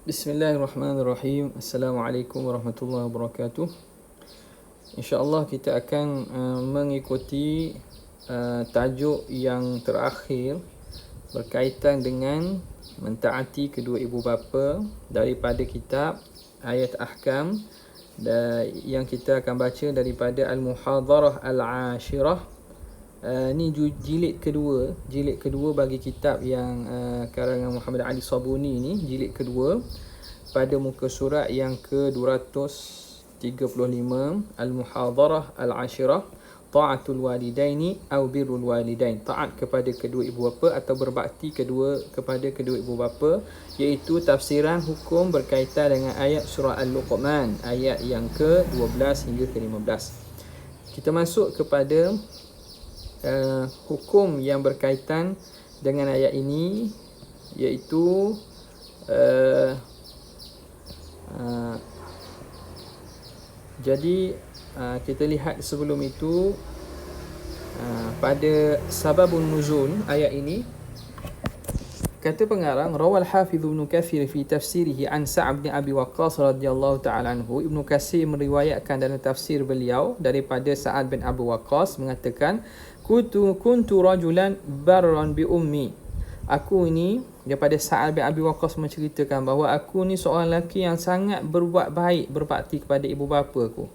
Bismillahirrahmanirrahim. Assalamualaikum warahmatullahi wabarakatuh. InsyaAllah kita akan mengikuti tajuk yang terakhir berkaitan dengan mentaati kedua ibu bapa daripada kitab Ayat Ahkam yang kita akan baca daripada Al-Muhadharah Al-Ashirah. Ni jilid kedua bagi kitab yang karangan Muhammad Ali Sabuni ni, jilid kedua pada muka surat yang ke-235, Al-Muhadharah Al-Ashirah, Ta'atul Walidaini au Birrul Walidain, taat kepada kedua ibu bapa atau berbakti kepada kedua ibu bapa, iaitu tafsiran hukum berkaitan dengan ayat surah Al-Luqman, ayat yang ke-12 hingga ke-15. Kita masuk kepada hukum yang berkaitan dengan ayat ini, iaitu jadi kita lihat sebelum itu pada sababun nuzul ayat ini. Kata pengarang, rawal Hafiz Ibn Katsir fi tafsirihi an Sa'd bin Abi Waqqas radhiyallahu ta'ala anhu. Ibnu Katsir meriwayatkan dalam tafsir beliau daripada Sa'ad bin Abi Waqqas mengatakan, kuntu rajulan barran bi ummi. Aku ini, daripada Sa'ad bin Abi Waqqas menceritakan bahawa aku ni seorang lelaki yang sangat berbuat baik, berbakti kepada ibu bapa aku.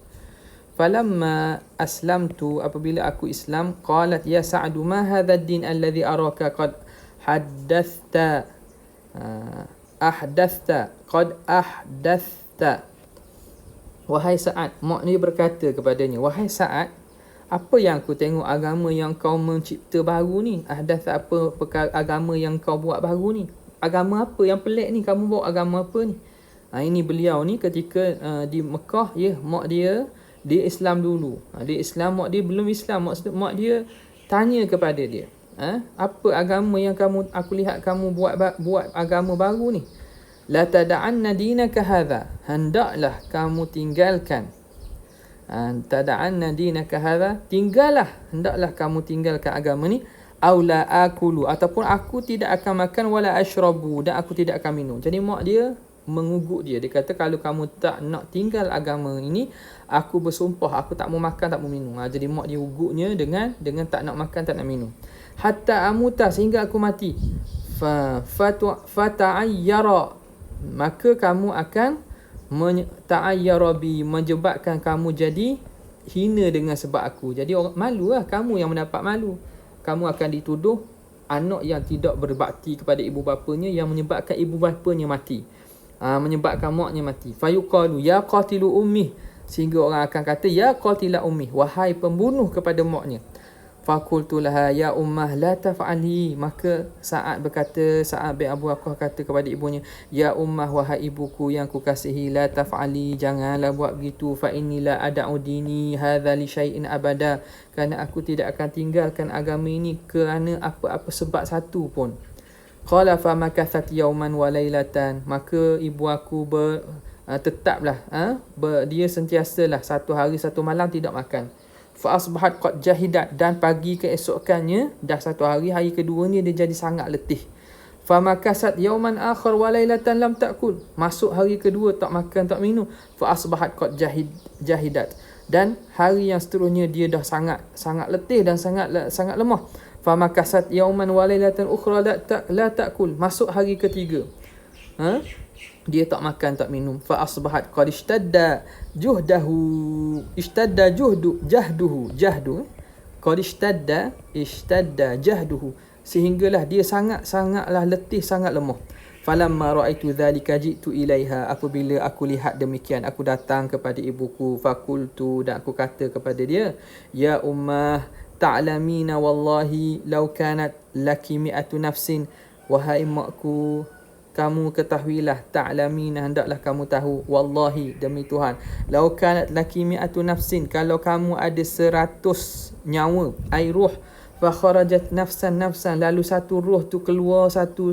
Falamma aslamtu, apabila aku Islam, qalat ya Sa'du ma hadha ad-din alladhi araka qad ahdathta. Wahai Sa'ad, mak ni berkata kepadanya, wahai Sa'ad, apa yang aku tengok agama yang kau mencipta baru ni? Ahdathta, apa agama yang kau buat baru ni? Agama apa yang pelik ni? Kamu bawa agama apa ni? Ini beliau ni ketika di Mekah, mak dia Islam dulu. Dia Islam, mak dia belum Islam. Mak dia tanya kepada dia, apa agama yang aku lihat kamu buat agama baru ni? La tada'anna dinaka hadha, hendaklah kamu tinggalkan. Tada'anna dinaka hadha, hendaklah kamu tinggalkan agama ni. Aw la akulu, ataupun aku tidak akan makan, wala ashrabu, dan aku tidak akan minum. Jadi mak dia mengugut dia. Dia kata kalau kamu tak nak tinggal agama ini, aku bersumpah aku tak mau makan, tak mau minum. Jadi mak dia ugutnya dengan tak nak makan, tak nak minum. Hatta amuta, sehingga aku mati. Fata'ayyara, maka kamu akan ta'ayyarabi, menyebabkan kamu jadi hina dengan sebab aku. Jadi orang malulah, kamu yang mendapat malu. Kamu akan dituduh anak yang tidak berbakti kepada ibu bapanya, yang menyebabkan ibu bapanya mati, menyebabkan maknya mati. Fayuqalu ya qatilu ummi, sehingga orang akan kata ya qatila ummi, wahai pembunuh kepada maknya. Faqultu laha ya ummah la taf'ali, maka Sa'ad bin Abu Waqqas kata kepada ibunya, ya ummah, wahai ibuku yang kukasihi, la taf'ali, janganlah buat begitu. Fa inni la ad'u dini hadza li syai'in abada, kerana aku tidak akan tinggalkan agama ini kerana apa-apa sebab satu pun. Qala fa makathat yawman wa lailatan, maka ibu aku tetaplah dia sentiasalah satu hari satu malam tidak makan. Fa asbahat qad jahidat, dan pagi keesokannya dah satu hari kedua ni dia jadi sangat letih. Fa makasat yawman akhar wa lailatan lam ta'kul, masuk hari kedua tak makan tak minum. Fa asbahat qad jahidat, dan hari yang seterusnya dia dah sangat letih dan sangat lemah. Fa makasat yawman wa lailatan ukhra la ta'kul, masuk hari ketiga dia tak makan tak minum. Fa asbahat qad ishtadda jahduhu qad ishtadda jahduhu, sehinggalah dia sangatlah letih, sangat lemah. Falamma ra'aitu dhalika ji'tu ilaiha, apabila aku lihat demikian, aku datang kepada ibuku. Fakultu, dan aku kata kepada dia, ya ummah, ta'lamina wallahi law kanat laki mi'atu nafsin, wahai makku, kamu ketahuilah, ta'lamina, hendaklah kamu tahu, wallahi, demi Tuhan, law kanat laki mi'atu nafsin, kalau kamu ada 100 nyawa, ai ruh, fa kharajat nafsan, lalu satu ruh tu keluar satu,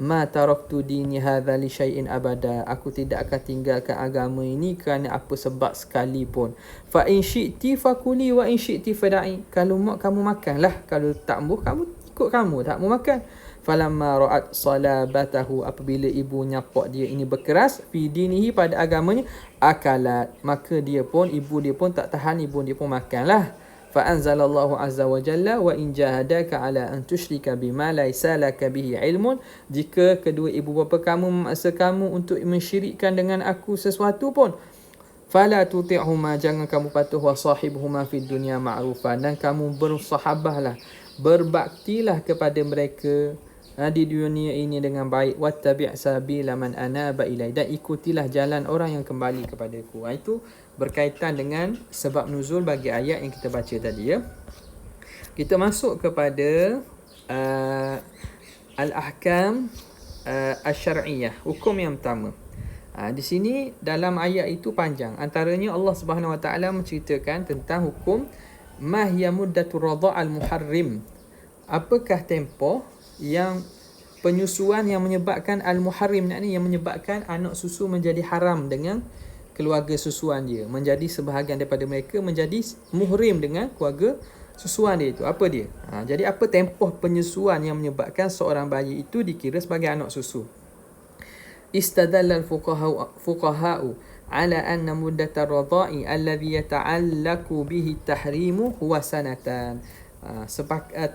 ma taraktu dini hadza li syai'in abada, aku tidak akan tinggalkan agama ini kerana apa sebab sekalipun. Fa in syi'ti fakuli wa in syi'ti fada'i, kalau mak kamu makanlah, kalau tak mau kamu ikut kamu, tak mau makan. falamma ra'at salabatahu, apabila ibu nyapok dia ini berkeras, fi dinihi, pada agamanya, akalat, maka ibu dia pun tak tahan, ibu dia pun makanlah. Fa anzalallahu azza wa jalla wa in jahadaka ala an tusyrika bima laysa laka bihi ilmun, jika kedua ibu bapa kamu memaksa kamu untuk mensyirikkan dengan aku sesuatu pun, fala tuti'huma, jangan kamu patuh, wa sahibhuma fid dunya ma'rufa, dan kamu bersahabahlah, berbaktilah kepada mereka di dunia ini dengan baik. Wattabi' sabila man anaba ilai, dan ikutilah jalan orang yang kembali kepadaku. Itu berkaitan dengan sebab nuzul bagi ayat yang kita baca tadi, ya. Kita masuk kepada al-ahkam asy-syar'iyyah, hukum yang pertama. Di sini dalam ayat itu panjang. Antaranya Allah Subhanahu Wa Taala menceritakan tentang hukum ma hiya muddatur radha'al muharrim. Apakah tempoh yang penyusuan yang menyebabkan al-muharrim, yakni yang menyebabkan anak susu menjadi haram dengan keluarga susuan dia, menjadi sebahagian daripada mereka menjadi muhrim dengan keluarga susuan dia itu. Apa dia? Jadi apa tempoh penyusuan yang menyebabkan seorang bayi itu dikira sebagai anak susu? Istadalla al-fuqaha'u ala anna muddatar radha'i alladhi yata'allaqu bihi tahrimu huwa sanatan.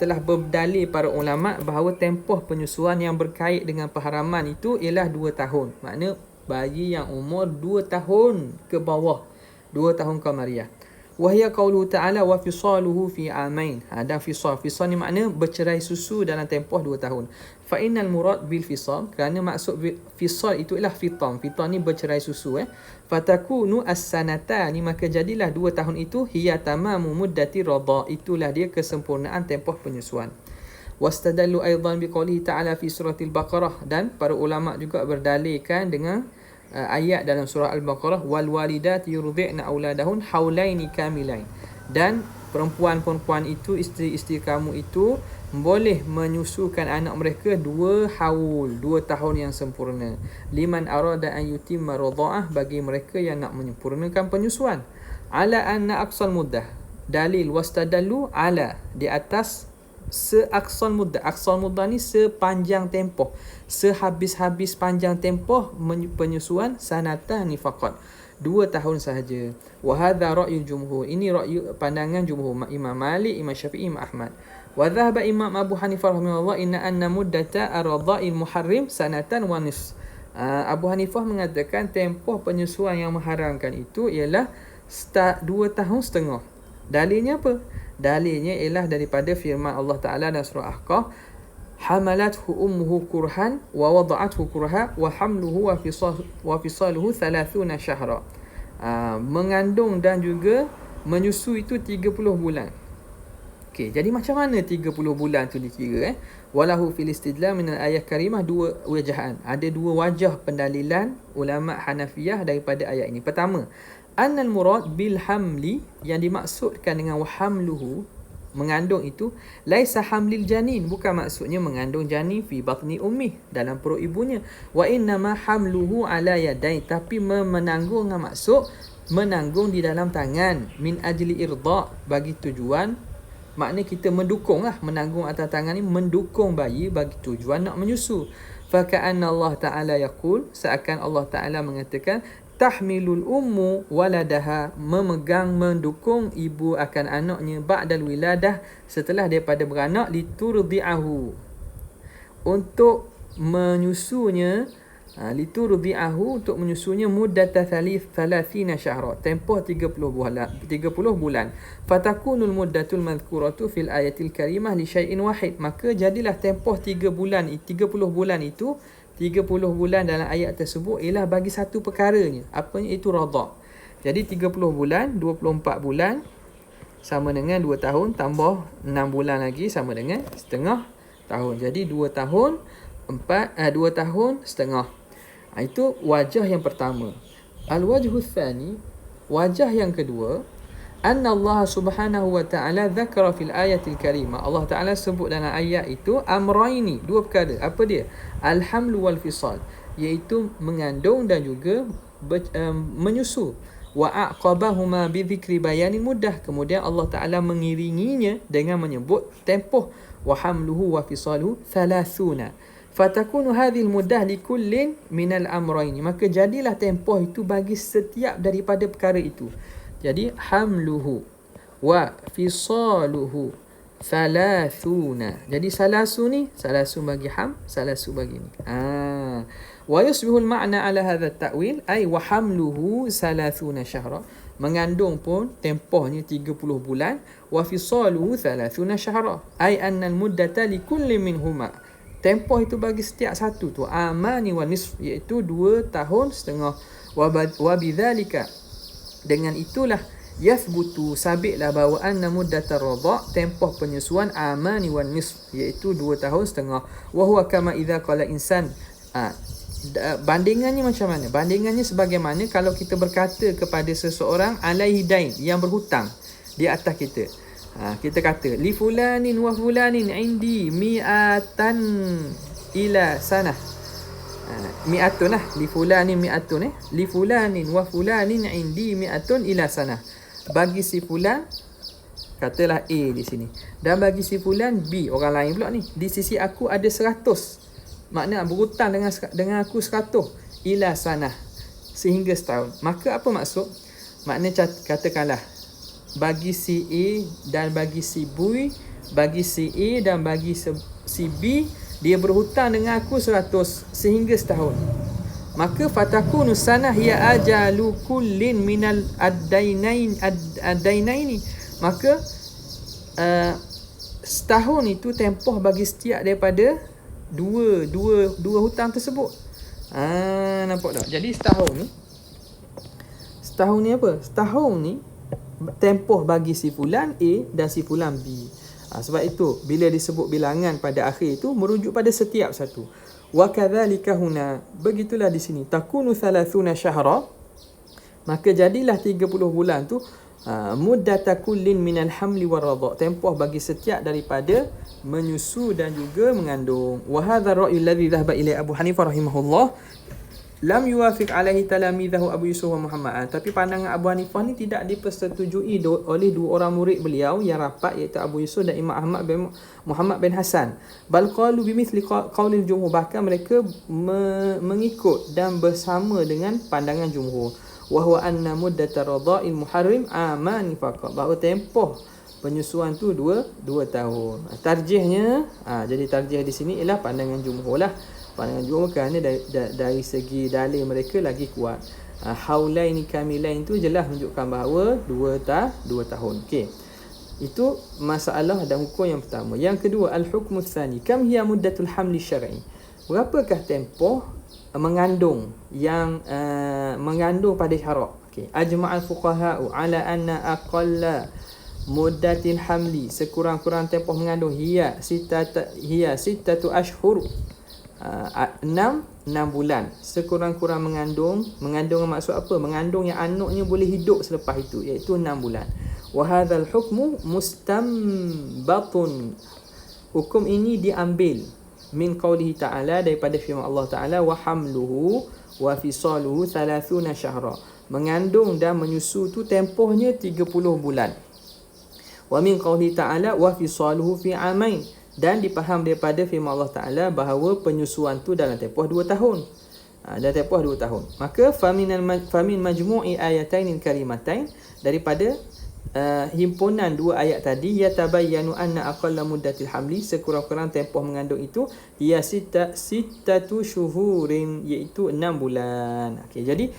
Telah berdalil para ulama bahawa tempoh penyusuan yang berkait dengan perharaman itu ialah 2 tahun. Makna bayi yang umur 2 tahun ke bawah, 2 tahun kamariah. Wahia qauluhu ta'ala wa fisaluhu fi amain. Dan fisal ni makna bercerai susu dalam tempoh 2 tahun. Fa innal murad bil fisal, kerana maksud fisal itu ialah fitan ni bercerai susu. Fatakunu as-sanatani, maka jadilah 2 tahun itu hiya tamamu muddati radha, itulah dia kesempurnaan tempoh penyusuan. Wastadallu aidan biqoulihi ta'ala fi suratil baqarah, dan para ulama juga berdalilkan dengan ayat dalam surah Al-Baqarah, wal walidati yurdi'na auladahun haulaini kamilain, dan perempuan-perempuan itu, isteri-isteri kamu itu boleh menyusukan anak mereka 2 haul, 2 tahun yang sempurna. Liman arada an yutimma radha'ah, bagi mereka yang nak menyempurnakan penyusuan. Ala anna aqsal muddah, dalil wastadallu ala, di atas seaksal muddah. Aksal muddah ni sepanjang tempoh, sehabis-habis panjang tempoh penyusuan, sanatani faqat, 2 tahun sahaja. Wa hadha ra'yu jumhur, ini ra'yu pandangan jumhur, Imam Malik, Imam Syafi'i, Imam Ahmad. Wa dhahaba Imam Abu Hanifah rahimahullah inna anna muddata ar-radha'il muharrim sanatan wa nisf. Abu Hanifah mengatakan tempoh penyusuan yang mengharamkan itu ialah 2 tahun setengah. Dalilnya apa? Dalilnya ialah daripada firman Allah Ta'ala dalam surah Ahqaf, hamalathu ummuhu kurhan wa wada'athu kurha wa hamluhu wa fisaluhu 30 syahra. Mengandung dan juga menyusu itu 30 bulan. Okey, jadi macam mana 30 bulan tu dikira? Walahu fil istidlal min al-ayat karimah 2 wajahan. Ada 2 wajah pendalilan ulama Hanafiyah daripada ayat ini. Pertama, annal murad bil hamli, yang dimaksudkan dengan wahamluhu, mengandung itu, laisa hamlil janin, bukan maksudnya mengandung janin fi batni ummi, dalam perut ibunya. Wa innama hamluhu ala yadain, tapi menanggung dengan maksud menanggung di dalam tangan, min ajli irda, bagi tujuan, makna kita mendukung menanggung atas tangan ni, mendukung bayi bagi tujuan nak menyusu. Fa ka'anna Allah Ta'ala yaqul, seakan Allah Ta'ala mengatakan, tahmilul ummu waladaha, memegang, mendukung ibu akan anaknya, ba'dal wiladah, setelah daripada beranak, liturdi'ahu, untuk menyusunya, untuk menyusunya muddata 30 syahra, tempoh 30 bulan. Fatakunul muddatul madhkuratu fil ayatil karimah li syai'in wahid, maka jadilah tempoh 30 bulan itu 30 bulan dalam ayat tersebut ialah bagi satu perkaranya. Apanya itu? Radha'. Jadi 30 bulan, 24 bulan sama dengan 2 tahun, tambah 6 bulan lagi sama dengan setengah tahun. Jadi 2 tahun 2 tahun setengah. Itu wajah yang pertama. Al-wajhu tsani, wajah yang kedua, anna Allah Subhanahu wa ta'ala dzakara fil ayatil karimah, Allah Ta'ala sebut dalam ayat itu amraini, 2 perkara. Apa dia? Al-hamlu wal fisal, iaitu mengandung dan juga menyusu. wa aqabahuma bi dzikri bayanin muddah. Kemudian Allah Taala mengiringinya dengan menyebut tempoh, wa hamluhu wa fisaluhu 30. Fatakunu hadhil muddah likullin minal amrayn. Maka jadilah tempoh itu bagi setiap daripada perkara itu. Jadi hamluhu wa fisaluhu 30. Jadi salasu ni, salasu bagi ham, salasu bagi ni. Wa yusbihu al-ma'na ala hadha at-ta'wil ay wa hamluhu 30 syahra. Mengandung pun tempohnya 30 bulan, wa fisaluhu 30 syahra. Ay anna al-muddata li kulli minhuma. Tempoh itu bagi setiap satu tu amani wa nisf, iaitu 2 tahun setengah. Wa bidzalika, dengan itulah yathbutu, sabitlah bahawa anna muddatar radha', tempoh penyusuan amani wan nisf, iaitu 2 tahun setengah. Wa huwa kama idza qala insan. Bandingannya macam mana? Bandingannya sebagaimana kalau kita berkata kepada seseorang alaihi dain, yang berhutang di atas kita. Kita kata li fulanin wa fulanin indi mi'atan ila sanah. Mi'atun lah, li fulanin mi'atun li fulanin wa fulanin indi mi'atun ila sanah. Bagi si fulan, katalah A di sini, dan bagi si fulan B, orang lain pula ni, di sisi aku ada 100. Makna berhutang dengan aku 100 ila sanah, sehingga setahun. Maka apa maksud? Makna katakanlah bagi si A dan bagi si B, bagi si A dan bagi si B, dia berhutang dengan aku 100 sehingga setahun. Maka fatakunu sanah hiya ajalu kullin minal ad-dainaini. Maka setahun itu tempoh bagi setiap daripada dua hutang tersebut. Nampak tak? Jadi setahun ni apa? Setahun ni tempoh bagi si fulan A dan si fulan B. Sebab itu bila disebut bilangan pada akhir itu merujuk pada setiap satu. Wa kadzalika huna, begitulah di sini, takunu 30 syahra, maka jadilah 30 bulan tu muddata kullin minal hamli war radha', tempoh bagi setiap daripada menyusu dan juga mengandung. Wa hadha ar-ra'yu alladhi dhahaba ilai Abu Hanifah rahimahullah lam yuwafiq alaihi talamizahu Abu Yusuf wa Muhammad. Tapi pandangan Abu Hanifah ni tidak dipersetujui oleh dua orang murid beliau yang rapat, iaitu Abu Yusuf dan Imam Ahmad bin Muhammad bin Hasan. Bal qalu bimithli qaulil jumhur, bahkan mereka mengikut dan bersama dengan pandangan jumhur. Wa huwa anna muddatar radha'il muharrim amani faqat, bahawa tempoh penyusuan tu 2 tahun. Tarjihnya, jadi tarjih di sini ialah pandangan jumhur lah. Pandangan jumhur kerana dari segi dalil mereka lagi kuat. Haulaini kamilain tu jelas menunjukkan bahawa 2 tahun. Okey. Itu masalah dan hukum yang pertama. Yang kedua, al-hukmu tsani, kam hiya muddatul hamli syar'i. Berapakah tempoh mengandung yang mengandung pada syarak? Okey. Ajma'al fuqaha'u ala anna aqalla muddatil hamli, sekurang-kurang tempoh mengandung hiya sittatu ashhur, 6 bulan sekurang-kurang mengandung. Mengandung maksud apa? Mengandung yang anaknya boleh hidup selepas itu, iaitu 6 bulan. Wa hadzal hukmu mustambatun, hukum ini diambil min qaulihi ta'ala, daripada firman Allah Ta'ala, wa hamluhu wa fisaluhu 30 syahra, mengandung dan menyusu tu tempohnya 30 bulan. Wa min qaulihi ta'ala wa fisaluhu fi amain, dan dipaham daripada firman Allah Ta'ala bahawa penyusuan tu dalam tempoh 2 tahun. Dalam tempoh 2 tahun. Maka famin majmu'i ayatainil karimatain, daripada himpunan 2 ayat tadi, yatabayyanu anna aqalla muddatil hamli, sekurang-kurang tempoh mengandung itu, hiya sittatu syuhurin, iaitu 6 bulan. Okey, jadi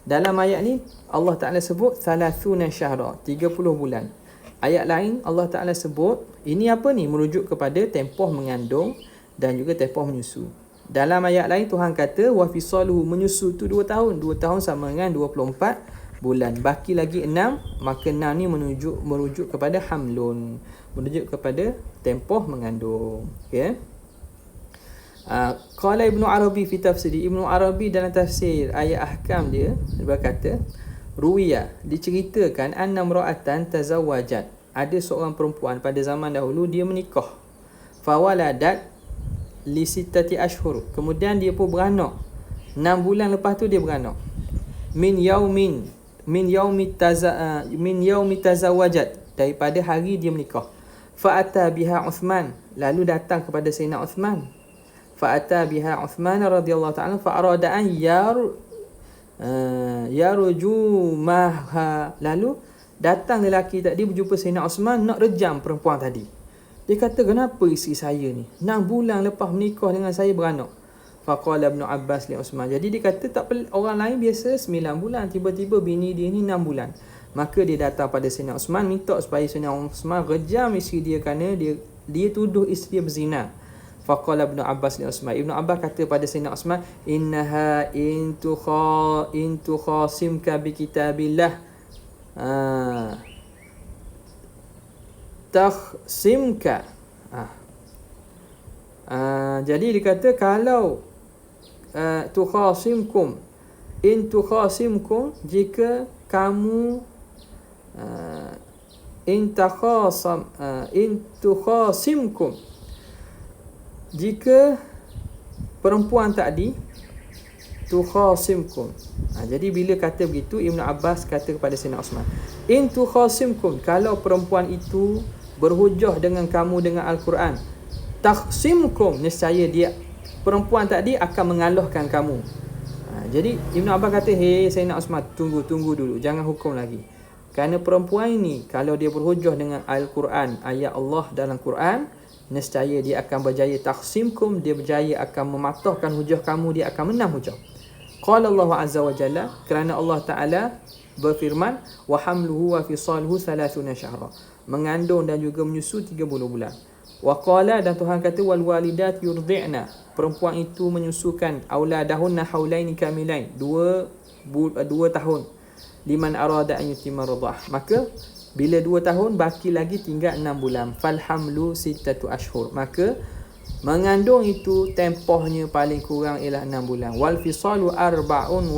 dalam ayat ni Allah Ta'ala sebut 30 syahra, 30 bulan. Ayat lain Allah Ta'ala sebut, ini apa ni? Merujuk kepada tempoh mengandung dan juga tempoh menyusu. Dalam ayat lain Tuhan kata wa fisaluhu, menyusu tu 2 tahun. 2 tahun sama dengan 24 bulan. Baki lagi 6, maka 6 ni merujuk kepada hamlun, merujuk kepada tempoh mengandung. Okey. Qala Ibnu Arabi fi tafsiri, Ibnu Arabi dalam tafsir ayat ahkam dia berkata, ruwiya, diceritakan, anna imra'atan tazawwajat, ada seorang perempuan pada zaman dahulu dia menikah, fawaladat li sittati ashhur, kemudian dia pun beranak 6 bulan lepas tu dia beranak, min yaumin min yaumi tazawwajat, daripada hari dia menikah. Fa'ata biha Uthman, lalu datang kepada Sayyidina Uthman. Fa'ata biha Uthman radhiyallahu ta'ala fa'arada an yarjumaha, lalu datang lelaki tadi berjumpa Sayyidina Uthman nak rejam perempuan tadi. Dia kata, kenapa isteri saya ni 6 bulan lepas menikah dengan saya beranak? Faqala Ibn Abbas li Uthman, jadi dia kata tak orang lain biasa 9 bulan, tiba-tiba bini dia ni 6 bulan. Maka dia datang pada Sayyidina Uthman minta supaya Sayyidina Uthman rejam isteri dia kerana dia tuduh isteri dia berzina. Faqala Ibn Abbas li Uthman, Ibn Abbas kata pada Sayyidina Uthman, innaha in tukhasimka bi kitabillah takhsimka. Jadi dia kata, kalau tukhasimkum, in tukhasimkum, jika kamu in tukhasimkum, jika perempuan tadi tukhasimkum. Jadi bila kata begitu, Ibn Abbas kata kepada Sayyidina Uthman, in tukhasimkum, kalau perempuan itu berhujah dengan kamu dengan Al-Quran, takhsimkum, nescaya dia perempuan tadi akan mengalahkan kamu. Jadi Ibn Abbas kata, Sayyidina Uthman, tunggu dulu, jangan hukum lagi. Kerana perempuan ini kalau dia berhujah dengan Al-Quran, ayat Allah dalam Quran, nescaya dia akan berjaya takhsimkum, dia berjaya akan mematahkan hujah kamu, dia akan menang hujah. Qala Allah Azza wa Jalla, kerana Allah Ta'ala berfirman, wa hamluhu wa fisaluhu 30 syahra, mengandung dan juga menyusu 30 bulan. Wa qala, dan Tuhan kata, wal walidat yurdi'na, perempuan itu menyusukan auladahunna haulaini kamilain, 2 tahun, liman arada an yutimma ridah, maka bila 2 tahun baki lagi tinggal 6 bulan, falhamlu 6 ashhur, maka mengandung itu tempohnya paling kurang ialah 6 bulan. Wal fisalu 24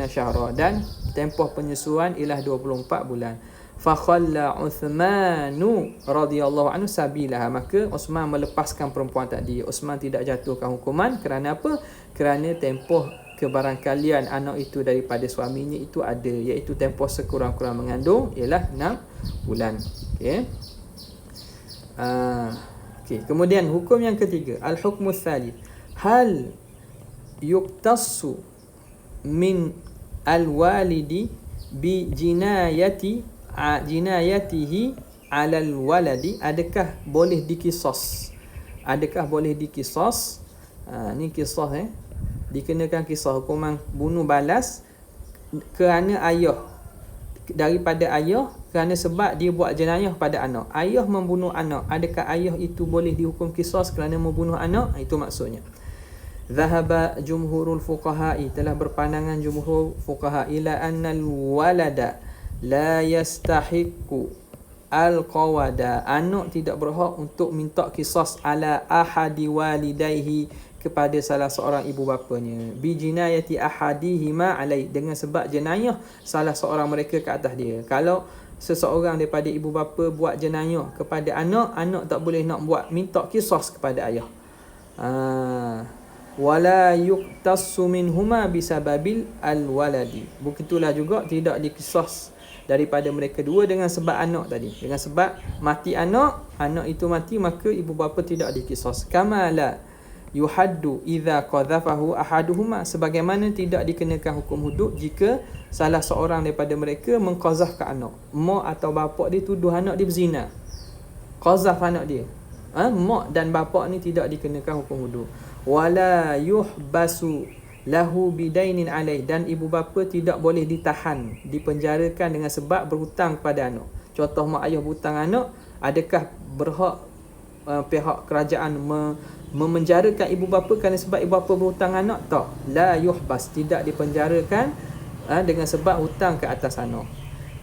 syahra, dan tempoh penyusuan ialah 24 bulan. Fa khalla Uthmanu radhiyallahu anhu sabilaha, maka Uthman melepaskan perempuan tadi. Uthman tidak jatuhkan hukuman, kerana apa? Kerana tempoh kebarangkalian anak itu daripada suaminya itu ada, iaitu tempoh sekurang-kurang mengandung ialah 6 bulan. Kemudian hukum yang ketiga, al-hukmu tsalits, hal yuktassu min al-walidi bi jinayatihi 'ala al-waladi, adakah boleh dikisas? Ni kisah dikenakan kisah hukuman bunuh balas kerana ayah, daripada ayah, kerana sebab dia buat jenayah pada anak. Ayah membunuh anak, adakah ayah itu boleh dihukum qisas kerana membunuh anak? Itu maksudnya. Zahaba jumhurul fuqaha'i, telah berpandangan jumhur fuqaha, ila annal walada la yastahiqu al-qawada, anak tidak berhak untuk minta qisas ala ahadi walidayhi, kepada salah seorang ibu bapanya, bi jinayati ahadihima alai, dengan sebab jenayah salah seorang mereka ke atas dia. Kalau seseorang daripada ibu bapa buat jenayah kepada anak, anak tak boleh nak buat minta qisas kepada ayah. Wala yuqtassu minhuma bisababil alwaladi, begitulah juga tidak dikisas daripada mereka dua dengan sebab anak tadi. Dengan sebab mati anak itu mati, maka ibu bapa tidak dikisas. Kamala yuhaddu idza qadhafahu ahaduhuma, sebagaimana tidak dikenakan hukum hudud jika salah seorang daripada mereka mengqazafkan anak. Mak atau bapa dia tuduh anak dia berzina, qazaf anak dia. Mak dan bapa ni tidak dikenakan hukum hudud. Wala yuhbasu lahu bidainin alaih, dan ibu bapa tidak boleh ditahan, dipenjarakan dengan sebab berhutang kepada anak. Contoh, mak ayah berhutang anak, adakah berhak pihak kerajaan memenjarakan ibu bapa kerana sebab ibu bapa berhutang anak? Tak. La yuhbas, tidak dipenjarakan dengan sebab hutang ke atas anak.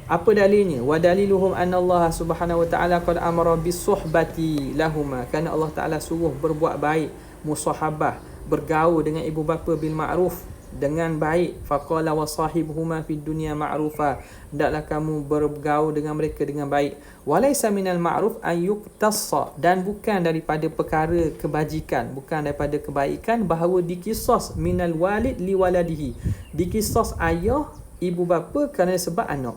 Apa dalilnya? Wa daliluhum anna Allah Subhanahu wa taala qad amara bis-suhbati lahumā, kerana Allah Taala suruh berbuat baik, musahabah, bergaul dengan ibu bapa bil ma'ruf, dengan baik. Faqala wa sahibuhuma fid dunya ma'rufa, hendaklah kamu bergaul dengan mereka dengan baik. Walaysa minal ma'ruf an yuqtassa, dan bukan daripada perkara kebajikan, bukan daripada kebaikan bahawa dikisas minal walid li waladihi, dikisas ayah ibu bapa kerana sebab anak.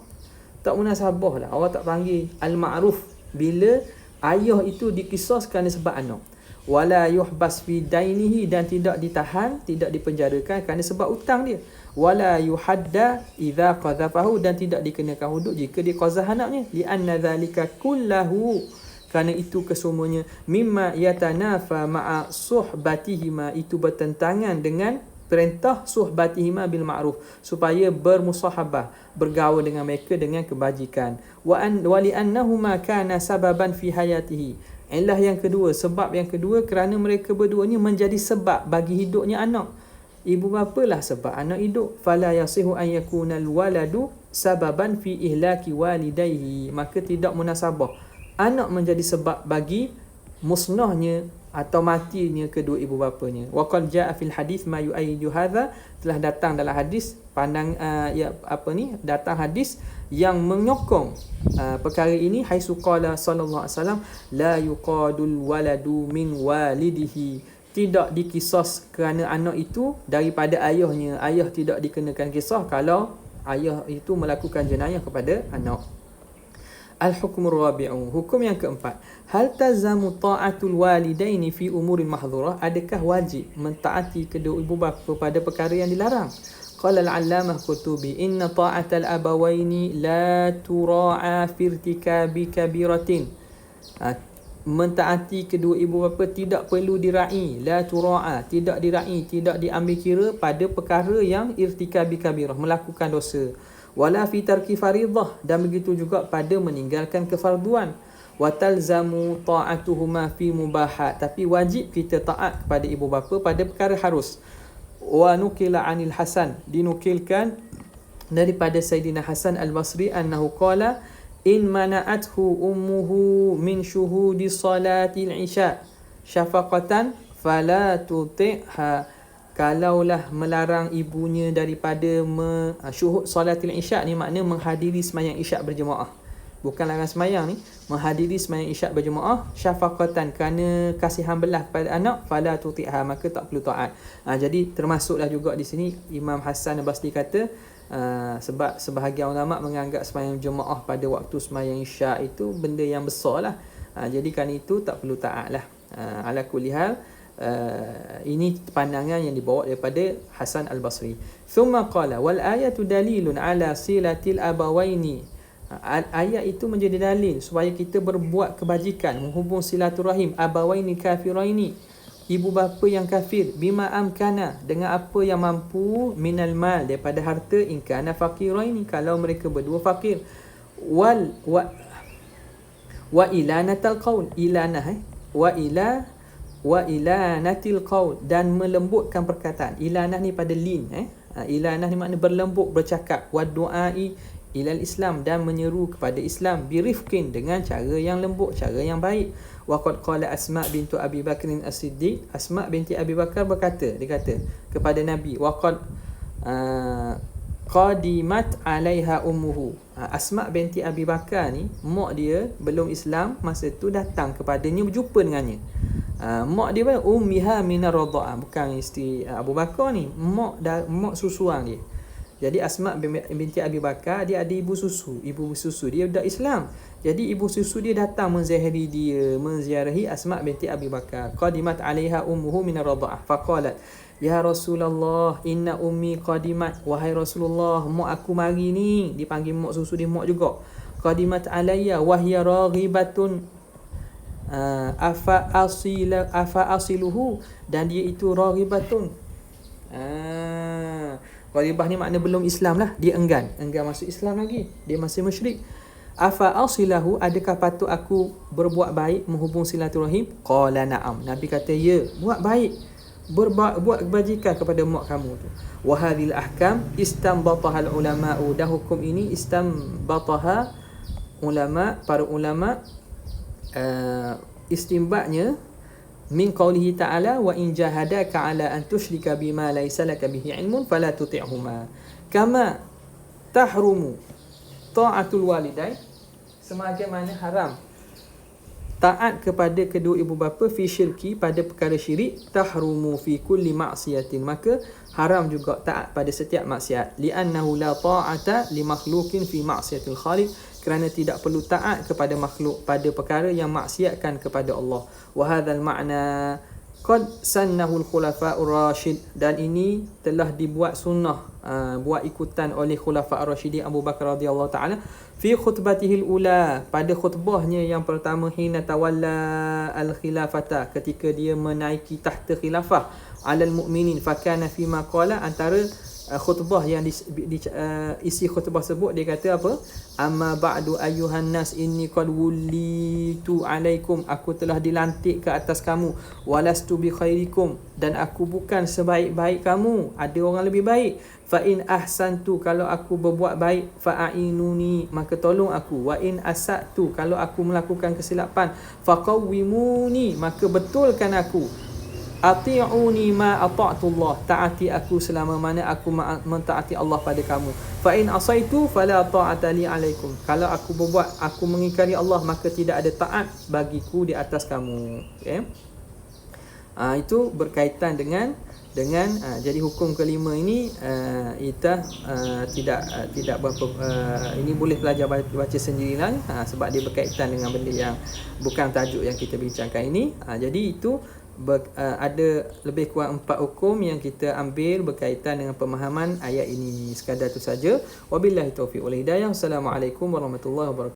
Tak munasabah lah awak tak panggil al-ma'ruf bila ayah itu dikisas kerana sebab anak. Wala yuhbas fi dainihi, dan tidak ditahan, tidak dipenjarakan kerana sebab hutang dia. Wala yuhadda idza qadhafahu, dan tidak dikenakan hudud jika dia qazah anaknya. Li anna dzalika kullahu, kerana itu kesemuanya mimma yatanafa ma'a suhbatihima, itu bertentangan dengan perintah suhbatihima bil ma'ruf, supaya bermusahabah, bergaul dengan mereka dengan kebajikan. Wa li annahuma kana sababan fi hayatihi. Ilah yang kedua, sebab yang kedua, kerana mereka berdua ni menjadi sebab bagi hidupnya anak. Ibu bapa lah sebab anak hidup. Fala yasihu an yakunal waladu sababan fi ihlaki walidayhi, maka tidak munasabah anak menjadi sebab bagi musnahnya atau matinya kedua ibu bapanya. Wa qad jaa fil hadis ma yu'ayyidu hadza, telah datang dalam hadis datang hadis yang menyokong perkara ini. Haisu qala sallallahu alaihi wasallam la yuqadul waladu min walidihi, tidak dikisas kerana anak itu daripada ayahnya. Ayah tidak dikenakan kisah kalau ayah itu melakukan jenayah kepada anak. Al-hukmur rabi'u, hukum yang keempat. Hal tazamu ta'atul walidaini fi umuril mahdhurah, adakah wajib mentaati kedua ibu bapa pada perkara yang dilarang? Qala al-allamah Qutubi, inna ta'atal abawaini la tura'a fi irtikabi kabiratin. Mentaati kedua ibu bapa tidak perlu dira'i, la tura'a, tidak dira'i, tidak diambil kira pada perkara yang irtikabi kabirah, melakukan dosa. Wala fi tarki faridah, dan begitu juga pada meninggalkan kefarduan. Wa talzamu ta'atuhuma fi mubahat, tapi wajib kita taat kepada ibu bapa pada perkara harus. Wa nukila anil Hasan, dinukilkan daripada Sayyidina Hasan al-Basri annahu qala in mana'athu ummuhu min syuhudi salatil isya syafaqatan fala tuti'ha, kalaulah melarang ibunya daripada syuhud salatil isyak ni, makna menghadiri sembahyang isyak berjemaah, bukan larang sembahyang ni, menghadiri sembahyang isyak berjemaah, syafaqatan, kerana kasihan belah kepada anak, fala tuti'ha, maka tak perlu taat. Jadi termasuklah juga di sini Imam Hasan Al-Basri kata sebab sebahagian ulama menganggap sembahyang jemaah pada waktu sembahyang isyak itu benda yang besar lah. Jadi kan itu tak perlu taat lah. Ala kulli hal, ini pandangan yang dibawa daripada Hasan Al-Basri. Thumma qala wal ayatu dalilun ala silatil abawaini, ayat itu menjadi dalil supaya kita berbuat kebajikan, menghubung silaturahim abawaini kafiraini, ibu bapa yang kafir, bima amkana, dengan apa yang mampu, minal mal, daripada harta, in kana faqiraini, kalau mereka berdua fakir, wa ilanatal qaul, ilanah wa ilanatil qaul, dan melembutkan perkataan. Ilanah ni pada lin, ilanah ni makna berlembut, bercakap. Wa du'ai ilal Islam, dan menyeru kepada Islam, birifqin, dengan cara yang lembut, cara yang baik. Wa qad qala Asma bintu Abi Bakr as-Siddiq, Asma binti Abi Bakar berkata, dia kata kepada Nabi, wa qad qadimat alaiha ummuhu, Asma binti Abi Bakar ni, mak dia belum Islam masa tu datang kepadanya, berjumpa dengannya. Mak dia pun ummiha minar radha'ah, bukan isteri Abu Bakar ni, mak susuan dia. Jadi Asma binti Abi Bakar, dia ada ibu susu dia dah Islam. Jadi ibu susu dia datang menziarahi Asma binti Abi Bakar. Qadimat alaiha ummuhu minar radha'ah faqalat ya Rasulullah inna ummi qadimat, wahai Rasulullah, mak aku mari ni, dipanggil mak susu dia mak juga. Qadimat alayya wa hiya raghibatun afa asiluhu, dan dia itu raghibatun. Raghibah ni makna belum Islam lah, dia enggan masuk Islam lagi, dia masih musyrik. Afa asilahu, adakah patut aku berbuat baik, menghubung silaturahim? Qala na'am, Nabi kata ya, buat baik, buat kebajikan kepada mak kamu tu. Wa hadhil ahkam istanbataha ulama'u, dan hukum ini istanbataha para ulama istimbatnya min qawlihi ta'ala wa in jahadaka ala an tushrika bima laysa laka bihi ilmun fala tuti'huma kama tahrumu ta'atul walidain, sebagaimana haram taat kepada kedua ibu bapa fi syirki, pada perkara syirik, tahrumu fi kulli ma'siyatin, maka haram juga taat pada setiap maksiat. Li'annahu la ta'ata li makhluqin fi ma'siyatil khaliq, kerana tidak perlu taat kepada makhluk pada perkara yang maksiatkan kepada Allah. Wa hadzal ma'na qad sannahu al-khulafa'ur rasyid, dan ini telah dibuat sunnah, buat ikutan oleh khulafa'ur rasyidin Abu Bakar radhiyallahu taala fi khutbatihil ula, pada khutbahnya yang pertama, hina tawalla al-khilafata, ketika dia menaiki tahta khilafah, alal mu'minin, fakana fi ma qala, antara khutbah yang isi khutbah tersebut dia kata apa? Amma ba'du ayyuhan nas inni qad wullitu alaikum, aku telah dilantik ke atas kamu, walastu bi khairikum, dan aku bukan sebaik-baik kamu, ada orang lebih baik. Fa in ahsantu, kalau aku berbuat baik, fa'inuni, maka tolong aku. Wa in asatu, kalau aku melakukan kesilapan, faqawwimuni, maka betulkan aku. Ati'uni ma ata'tullah, taati aku selama mana aku mentaati Allah pada kamu. Fa in asaitu fala ta'ata li alaikum, kalau aku berbuat, aku mengingkari Allah, maka tidak ada taat bagiku di atas kamu. Okay? Itu berkaitan dengan jadi hukum kelima ini kita tidak berapa, ini boleh pelajar baca sendirilah, sebab dia berkaitan dengan benda yang bukan tajuk yang kita bincangkan ini. Jadi itu ada lebih kurang 4 hukum yang kita ambil berkaitan dengan pemahaman ayat ini. Sekadar itu saja. Wabillahi taufiq wal hidayah. Assalamualaikum warahmatullahi wabarakatuh.